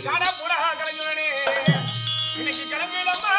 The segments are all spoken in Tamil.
காடா போடா கலைஞனே இன்னைக்கு கிளம்பிடம்மா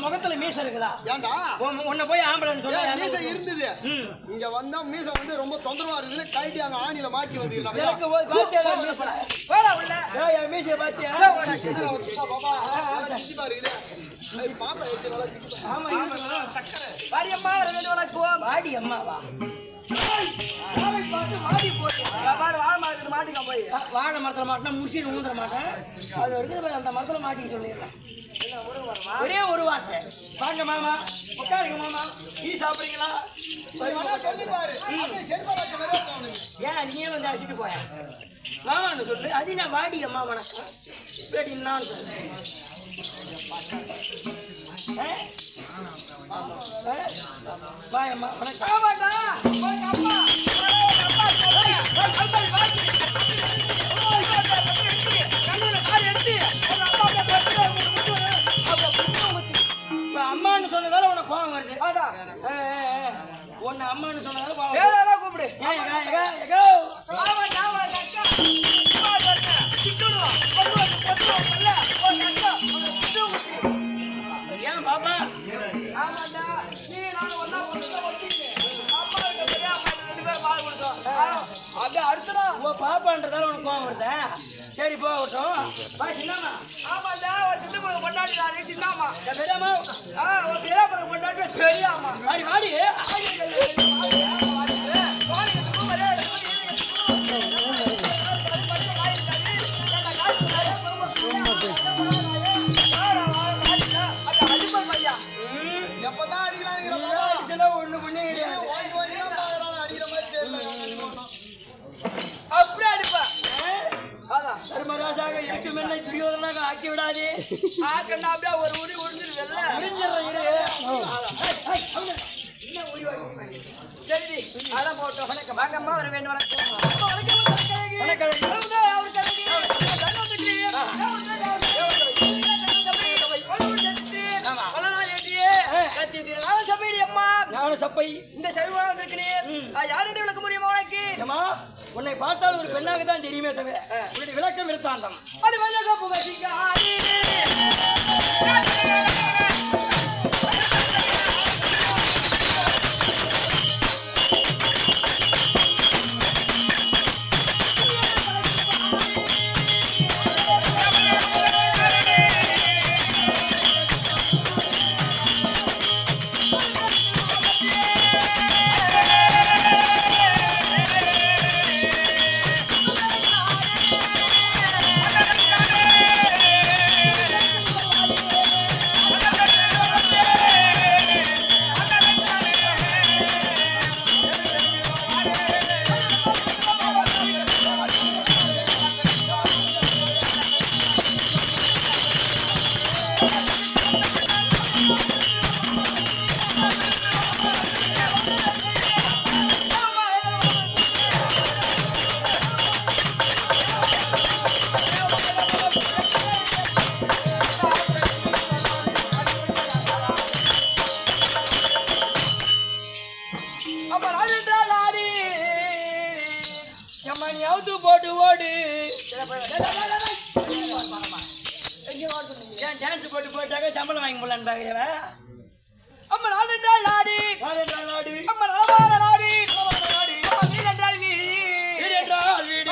முகத்துல மீச இருக்குதா? உன்னை போய் ஆம்பளன்னு சொன்னா மீச இருந்தது. இங்க வந்தா மீச வந்து ரொம்ப தொந்தரவா இருக்குது. கைட்டி அங்க ஆணில மாட்டி வந்துருக்காங்க. மீசைய பாத்தியா? பாபா பாப்பா வாடியம்மா வாடியம்மாவா வாழை மரத்துல மாட்டினா முசின்னு ஊந்துட மாட்டேன். அது இருக்குது அந்த மரத்துல மாட்டி சொல்லிடலாம். ஒரே ஒரு வார்த்தை, வாங்க மாமா, உட்காருங்க மாமா, டீ சாப்பிடுறீங்களா? ஏன் நீயே வந்து அழைச்சிட்டு போய மாமான்னு சொல்லு. அது நான் வாடி அம்மா வணக்கம் நான் பாயம்மா அம்மான்னு சொன்னதால உனக்கு கோவம் வருது. உன்னை அம்மான்னு சொன்னதால கூப்பிடு. ஏன் பாப்பா பாப்பான்றதால உனக்கு கோவம் வருதா? சரி போகட்டும். சின்னம்மா ஆமாண்டா சின்ன கொண்டாடி சின்னம்மா பெரியம்மா பெரியப்பா கொண்டாடி பெரியாமா வாடி வாடி எப்பதான் அடிக்கலாம் ஒண்ணு பண்ணி அப்படியே அடிப்பா. தர்மராஜாக இருக்கும் என்னை துரியோதனாக ஆக்கி விடாதே. ஆக்கண்ணா அப்படியே ஒரு உரி உறிஞ்சிருவல்ல. சரி அதான் போட்டோம். வணக்கம் வாங்கம்மா வர வேண்டும். சப்பை இந்த சைவம் யாருடைய விளக்க முடியுமா உனக்கு? ஏமா உன்னை பார்த்தால் ஒரு பெண்ணாக தான் தெரியுமே தவிர உன்னுடைய விளக்கம் விருத்தாந்தம் அது வழங்க புகழ்ச்சிக்காரி போட்டு ஓடு டான்ஸ் போட்டு போட்டாக்க சம்பளம் வாங்கி போடலான்னு பாக்குறவ அம்மா நாடென்றால் நாடு நாடு அம்மா நலமான நாடு வீடு என்றால் வீடு வீடு என்றால் வீடு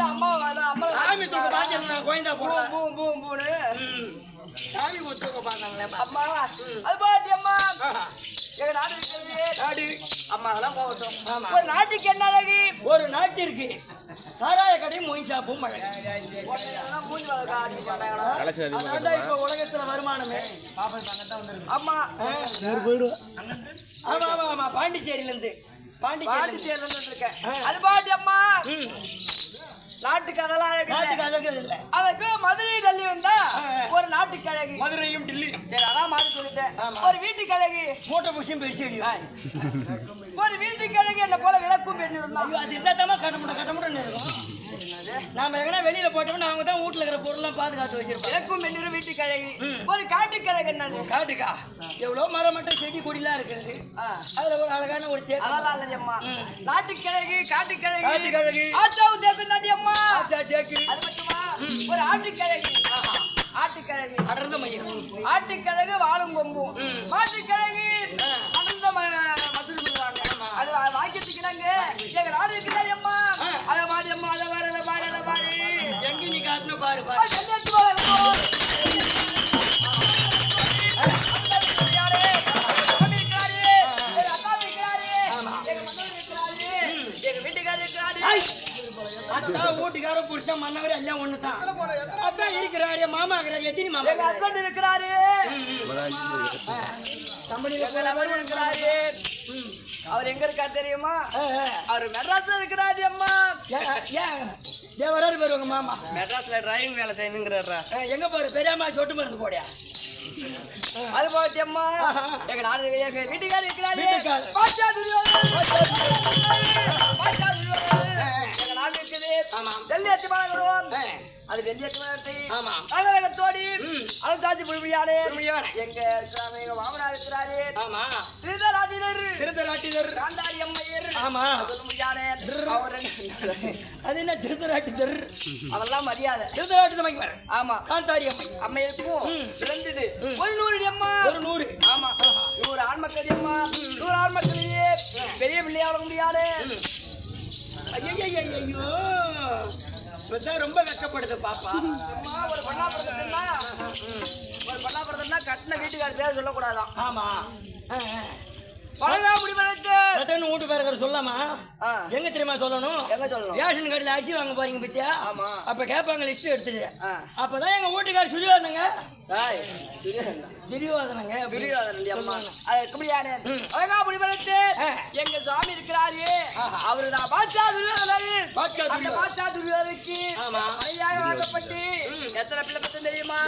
அம்மா அம்மா சாமி தூக்க பாத்திருந்தா கோயந்தா போடுறேன் பூ பூ பூன்னு சாமி தூக்க பார்த்தாங்களே அம்மா அது பாட்டி அம்மா எங்க நாடு நாடு அம்மா அதெல்லாம் போகட்டும் ஒரு நாட்டுக்கு என்ன அழகு ஒரு நாட்டிற்கு சாராய கடை மொயின் ஷாப்பும் இப்ப உலகத்துல வருமானமே ஆமா ஆமா ஆமா ஆமா பாண்டிச்சேரியில இருந்து பாண்டிச்சேரியில இருந்து இருக்கேன் அது பாட்டி அம்மா நாட்டுக்கு அதெல்லாம் இல்ல அதுக்கு மதுரை டெல்லி வந்தா ஒரு நாட்டுக்கு அழகு மதுரையும் டெல்லி சரி அதான் மாறி சொல்லிட்டேன் ஒரு வீட்டுக்கு அழகு மூட்டை புஷியும் பெருசு ஒரு வீட்டுக்கு அழகு என்ன போல விளக்கும் பெண்ணு அது இருந்தா கட்டமுட்டன்னு இருக்கும் நாம எங்கன்னா வெளியில போட்டோம்னா அவங்க தான் வீட்டுல இருக்கிற பொருள்லாம் பாதுகாத்து வச்சிருப்போம் விளக்கும் பெண்ணு வீட்டுக்கு அழகு ஒரு காட்டுக்கு அழகு என்னது காட்டுக்கா எவ்வளவு மரம் மட்டும் செடி கொடிலாம் இருக்கிறது அதுல ஒரு அழகான ஒரு அம்மா நாட்டுக்கு அழகு காட்டுக்கு அழகு ஆச்சாவு தேசம் நாட்டி அம்மா அது மட்டுமா ஒரு ஆட்டுக்கிழகு ஆட்டுக்கிழகு அடர்ந்த மயிர் ஆட்டுக்கிழகு வாழும் கொம்பும் மாட்டுக்கிழகு அடர்ந்த மதுரை சொல்லுவாங்க அது வாக்கியத்துக்கிறாங்க எங்க நாடு இருக்குதாடி அம்மா அதை பாடி அம்மா அதை பாரு அதை பாரு அதை பாரு எங்க நீ காட்டணும் பாரு வீட்டுக்கார புருஷன் மன்னவர் எல்லாம் ஒண்ணுதான் அதான் இருக்கிறாரு மாமா இருக்கிறாரு எத்தனை மாமா எங்க ஹஸ்பண்ட் இருக்கிறாரு இருக்கிறாரு அவர் எங்க இருக்காரு தெரியுமா அவர் மெட்ராஸ்ல இருக்கிறாரு அம்மா ஏன் வராரு பேருவாங்க மாமா மெட்ராஸ்ல டிரைவிங் வேலை செய்யணுங்கிறாரா எங்க போற பெரியாமா சொட்டு மருந்து போடியா அது போச்சு அம்மா எங்க நாடு வீட்டுக்கார இருக்கிறாரு டெல்லி அத்தி மாநகரம் அது டெல்லி அத்தி மாநகரத்தோடி அழுத்தாச்சி புழுமையான எங்க இருக்கிறாங்க எங்க மாமனார் இருக்கிறாரு திருதராட்டினர் காந்தாரி அம்மையர் ஆமா அது என்ன திருதராட்டினர் அதெல்லாம் மரியாதை திருதராட்டி ஆமா காந்தாரி அம்மை அம்மையருக்கும் பிறந்தது ஒரு 100 அம்மா ஒரு 100 ஆமா 100 ஆண் மக்கள் அம்மா 100 ஆண் மக்களையே பெரிய பிள்ளையாட முடியாது ஐயோ இப்பதான் ரொம்ப கஷ்டப்படுது பாப்பா ஒரு பண்ணாபுரத்துனா கட்டின வீட்டுக்கார பேர் சொல்லக்கூடாதான் ஆமா பழகா முடிவெடுத்து வீட்டு பேருக்கிற சொல்லாமா எங்க தெரியுமா சொல்லணும் எங்க சொல்லணும் ரேஷன் கார்டுல அரிசி வாங்க போறீங்க பத்தியா அப்ப கேட்பாங்க லிஸ்ட் எடுத்துட்டு அப்பதான் எங்க வீட்டுக்காரர் சொல்லுவாங்க துரியோதனங்க துரியோதனன் அம்மா அது எப்படியான அழகா முடிவெடுத்து எங்க சுவாமி இருக்கிறாரு அவரு நான் பாட்சா துரியோதனன். அந்த பாட்சா துரியோதனுக்கு மனைவியாக வாங்கப்பட்டு எத்தனை பிள்ளை பத்தி தெரியுமா?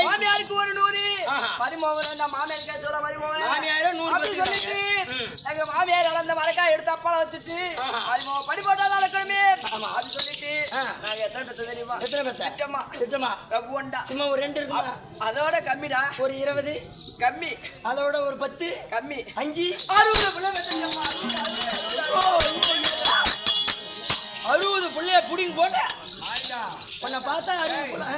மாமியாருக்கு ஒரு 100 மருமகன் மாமியாருக்கு சொல்ல மருமகன் அப்படி சொல்லிட்டு எங்க மாமியார் அளந்த மரக்காய் எடுத்து அப்பா வச்சுட்டு மருமகன் படி போட்டா நடக்கணுமே அது சொல்லிட்டு நாங்க எத்தனை பெத்த தெரியுமா? திட்டமா ரகுவண்டா சும்மா ஒரு 2 இருக்குமா? அதோட கம்மிடா ஒரு 20 கம்மி, அதோட ஒரு 10 கம்மி, 5 60 பிள்ளை பெத்தம்மா. 60 பிள்ளைய புடிங்க போட்ட உன்னை பார்த்தா 60 பிள்ளை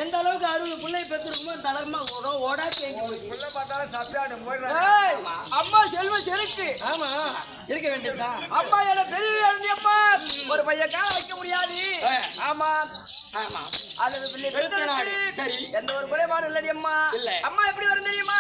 எந்த அளவுக்கு 60 பிள்ளை பெற்றிருக்குமோ அந்த அளவுமா ஓடா தேங்கி அம்மா செல்வ செருக்கு. ஆமா இருக்க வேண்டியதுதான். அம்மா என்ன பெரிய அம்மா ஒரு பையன் கால வைக்க முடியாது. ஆமா ஆமா அது சரி எந்த ஒரு குறைபாடு இல்லடி அம்மா. இல்ல அம்மா எப்படி வரும் தெரியுமா?